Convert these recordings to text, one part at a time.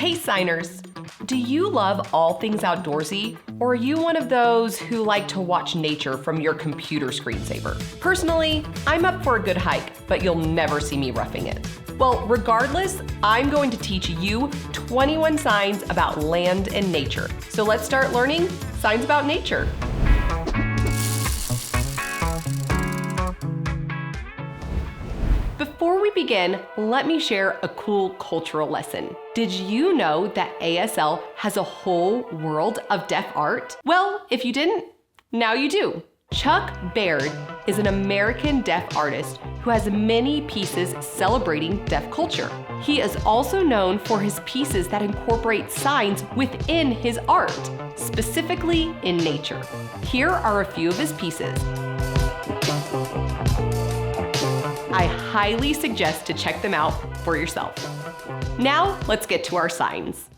Hey signers! Do you love all things outdoorsy? Or are you one of those who like to watch nature from your computer screensaver? Personally, I'm up for a good hike, but you'll never see me roughing it. Well, regardless, I'm going to teach you 21 signs about land and nature. So let's start learning signs about nature. Before we begin, let me share a cool cultural lesson. Did you know that ASL has a whole world of deaf art? Well, if you didn't, now you do. Chuck Baird is an American deaf artist who has many pieces celebrating deaf culture. He is also known for his pieces that incorporate signs within his art, specifically in nature. Here are a few of his pieces. I highly suggest to check them out for yourself. Now, let's get to our signs.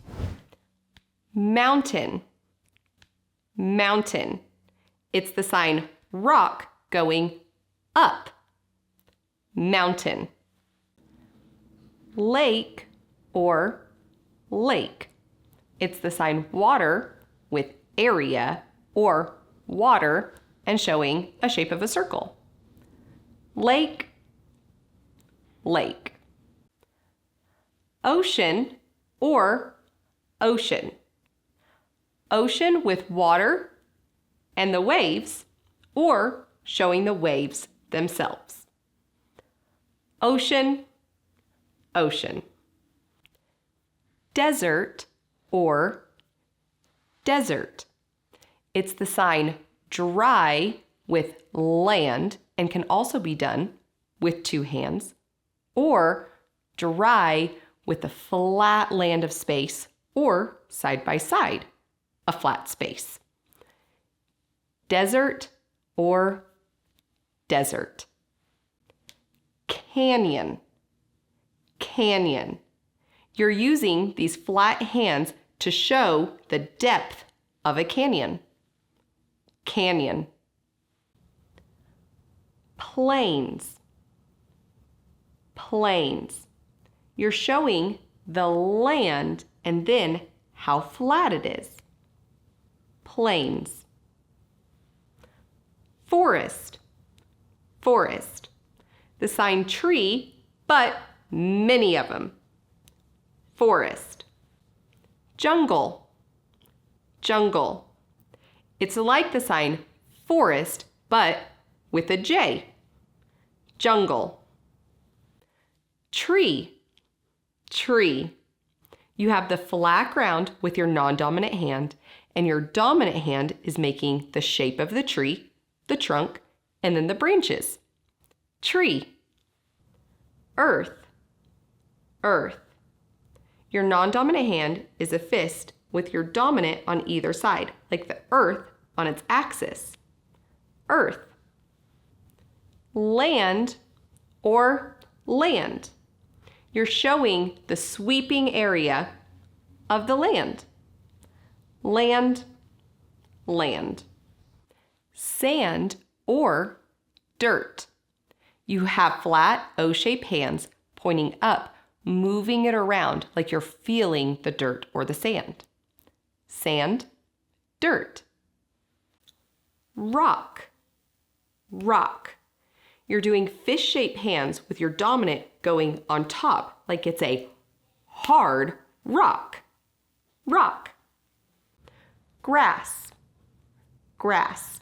Mountain. Mountain. It's the sign rock going up. Mountain. Lake or lake. It's the sign water with area or water and showing a shape of a circle. Lake, lake. Ocean or ocean. Ocean with water and the waves, or showing the waves themselves. Ocean, ocean. Desert or desert. It's the sign dry with land and can also be done with two hands, or dry with the flat land of space, or side by side, a flat space. Desert or desert. Canyon, canyon. You're using these flat hands to show the depth of a canyon. Canyon. Plains, plains. You're showing the land and then how flat it is. Plains. Forest, forest. The sign tree, but many of them. Forest. Jungle, jungle. It's like the sign forest, but with a J. Jungle. Tree, tree. You have the flat ground with your non-dominant hand, and your dominant hand is making the shape of the tree, the trunk, and then the branches. Tree. Earth, earth. Your non-dominant hand is a fist with your dominant on either side, like the earth on its axis. Earth. Land or land. You're showing the sweeping area of the land. Land, land. Sand or dirt. You have flat O-shaped hands pointing up, moving it around like you're feeling the dirt or the sand. Sand, dirt. Rock, rock. You're doing fish-shaped hands with your dominant going on top like it's a hard rock. Rock. Grass, grass.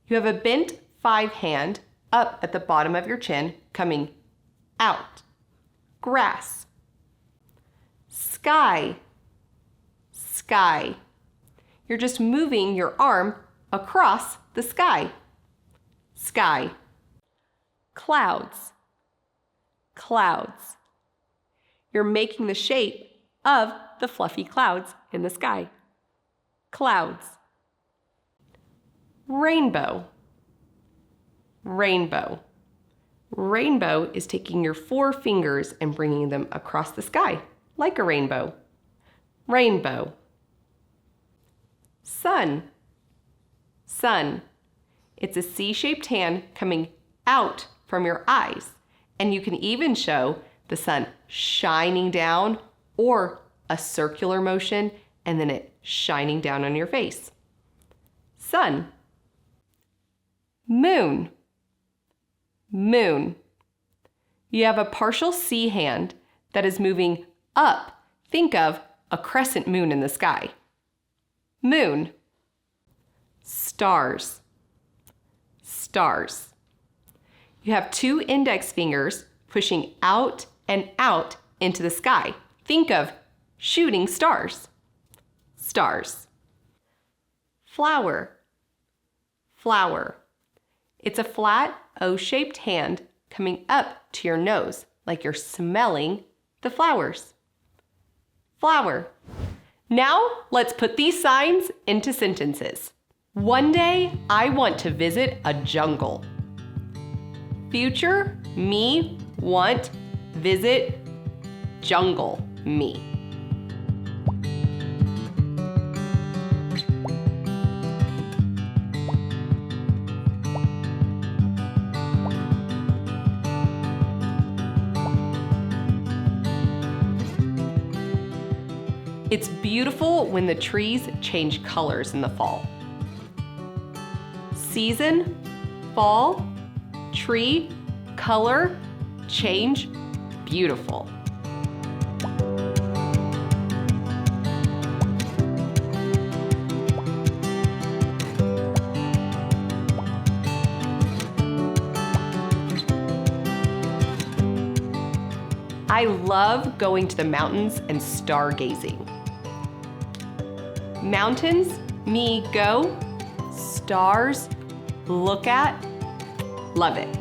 You have a bent 5 hand up at the bottom of your chin coming out. Grass. Sky, sky. You're just moving your arm across the sky. Sky. Clouds, clouds. You're making the shape of the fluffy clouds in the sky. Clouds. Rainbow, rainbow. Rainbow is taking your 4 fingers and bringing them across the sky, like a rainbow. Rainbow. Sun, sun. It's a C-shaped hand coming out from your eyes, and you can even show the sun shining down or a circular motion, and then it shining down on your face. Sun. Moon. Moon. You have a partial C hand that is moving up. Think of a crescent moon in the sky. Moon. Stars. Stars. You have 2 index fingers pushing out and out into the sky. Think of shooting stars. Stars. Flower. Flower. It's a flat O-shaped hand coming up to your nose, like you're smelling the flowers. Flower. Now let's put these signs into sentences. One day I want to visit a jungle. Future me want visit jungle me. It's beautiful when the trees change colors in the fall. Season, fall, tree, color, change, beautiful. I love going to the mountains and stargazing. Mountains, me go, stars, look at, love it.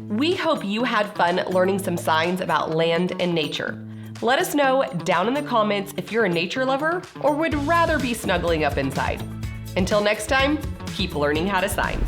We hope you had fun learning some signs about land and nature. Let us know down in the comments if you're a nature lover or would rather be snuggling up inside. Until next time, keep learning how to sign.